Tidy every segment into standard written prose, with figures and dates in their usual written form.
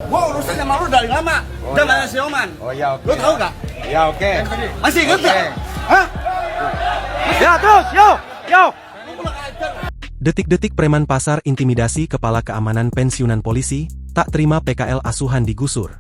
Gua urusan sama lu dari lama. Udah iya. si Oman. Oh iya, oke. Lu tahu gak? Ya oke. Masih inget Oke. gak? Hah? Ya terus, yo. Detik-detik preman pasar intimidasi kepala keamanan pensiunan polisi, tak terima PKL asuhan digusur.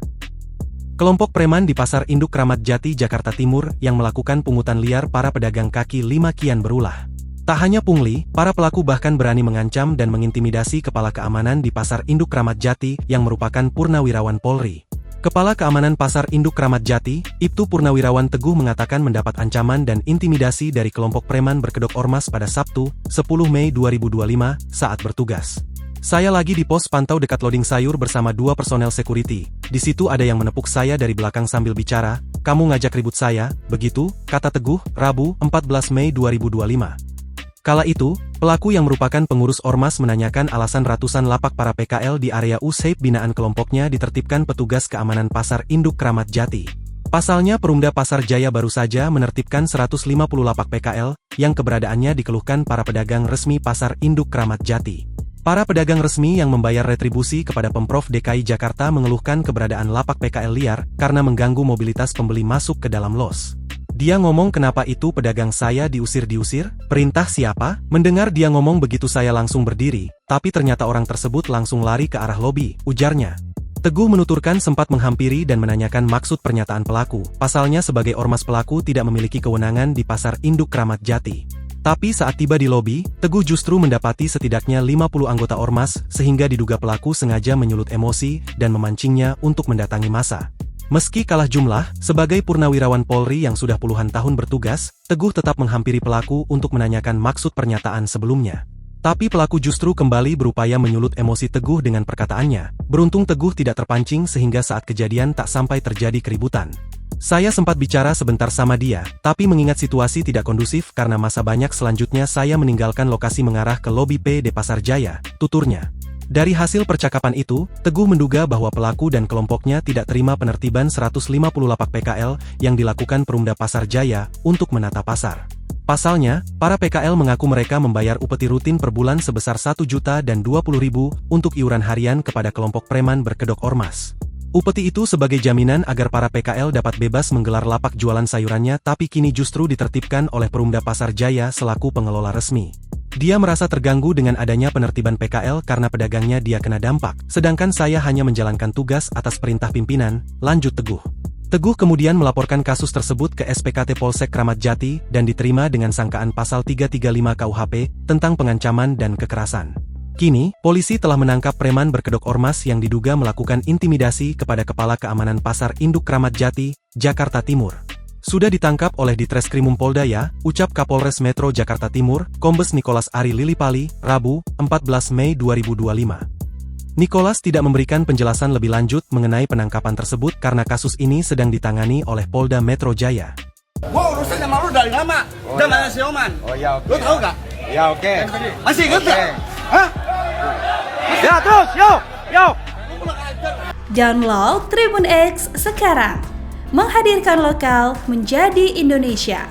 Kelompok preman di Pasar Induk Kramat Jati, Jakarta Timur yang melakukan pungutan liar para pedagang kaki lima kian berulah. Tak hanya pungli, para pelaku bahkan berani mengancam dan mengintimidasi kepala keamanan di Pasar Induk Kramat Jati yang merupakan purnawirawan Polri. Kepala Keamanan Pasar Induk Kramat Jati, Ibtu Purnawirawan Teguh mengatakan mendapat ancaman dan intimidasi dari kelompok preman berkedok ormas pada Sabtu, 10 Mei 2025, saat bertugas. Saya lagi di pos pantau dekat loading sayur bersama dua personel security. Di situ ada yang menepuk saya dari belakang sambil bicara, "Kamu ngajak ribut saya, begitu?" kata Teguh, Rabu, 14 Mei 2025. Kala itu, pelaku yang merupakan pengurus ormas menanyakan alasan ratusan lapak para PKL di area USAID binaan kelompoknya ditertibkan petugas keamanan Pasar Induk Kramat Jati. Pasalnya Perumda Pasar Jaya baru saja menertibkan 150 lapak PKL, yang keberadaannya dikeluhkan para pedagang resmi Pasar Induk Kramat Jati. Para pedagang resmi yang membayar retribusi kepada Pemprov DKI Jakarta mengeluhkan keberadaan lapak PKL liar, karena mengganggu mobilitas pembeli masuk ke dalam los. Dia ngomong, "Kenapa itu pedagang saya diusir-diusir? Perintah siapa?" Mendengar dia ngomong begitu saya langsung berdiri, tapi ternyata orang tersebut langsung lari ke arah lobi, ujarnya. Teguh menuturkan sempat menghampiri dan menanyakan maksud pernyataan pelaku. Pasalnya sebagai ormas pelaku tidak memiliki kewenangan di Pasar Induk Kramat Jati. Tapi saat tiba di lobi, Teguh justru mendapati setidaknya 50 anggota ormas, sehingga diduga pelaku sengaja menyulut emosi dan memancingnya untuk mendatangi massa. Meski kalah jumlah, sebagai purnawirawan Polri yang sudah puluhan tahun bertugas, Teguh tetap menghampiri pelaku untuk menanyakan maksud pernyataan sebelumnya. Tapi pelaku justru kembali berupaya menyulut emosi Teguh dengan perkataannya. Beruntung Teguh tidak terpancing sehingga saat kejadian tak sampai terjadi keributan. "Saya sempat bicara sebentar sama dia, tapi mengingat situasi tidak kondusif karena masa banyak, selanjutnya saya meninggalkan lokasi mengarah ke lobi PD Pasar Jaya," tuturnya. Dari hasil percakapan itu, Teguh menduga bahwa pelaku dan kelompoknya tidak terima penertiban 150 lapak PKL yang dilakukan Perumda Pasar Jaya untuk menata pasar. Pasalnya, para PKL mengaku mereka membayar upeti rutin per bulan sebesar 1 juta dan 20 ribu untuk iuran harian kepada kelompok preman berkedok ormas. Upeti itu sebagai jaminan agar para PKL dapat bebas menggelar lapak jualan sayurannya, tapi kini justru ditertibkan oleh Perumda Pasar Jaya selaku pengelola resmi. Dia merasa terganggu dengan adanya penertiban PKL karena pedagangnya dia kena dampak, sedangkan saya hanya menjalankan tugas atas perintah pimpinan, lanjut Teguh. Teguh kemudian melaporkan kasus tersebut ke SPKT Polsek Kramat Jati dan diterima dengan sangkaan pasal 335 KUHP tentang pengancaman dan kekerasan. Kini, polisi telah menangkap preman berkedok ormas yang diduga melakukan intimidasi kepada Kepala Keamanan Pasar Induk Kramat Jati, Jakarta Timur. Sudah ditangkap oleh Ditreskrimum Polda ya, ucap Kapolres Metro Jakarta Timur, Kombes Nicholas Ari Lilipali, Rabu, 14 Mei 2025. Nicholas tidak memberikan penjelasan lebih lanjut mengenai penangkapan tersebut karena kasus ini sedang ditangani oleh Polda Metro Jaya. Gua urusan sama lu dari lama. Udah iya. si Oman. Oh iya, oke. Lu tahu gak? Ya oke. Masih inget Oke. gak? Hah? Ya terus, yo. Download Tribun X sekarang. Menghadirkan lokal menjadi Indonesia.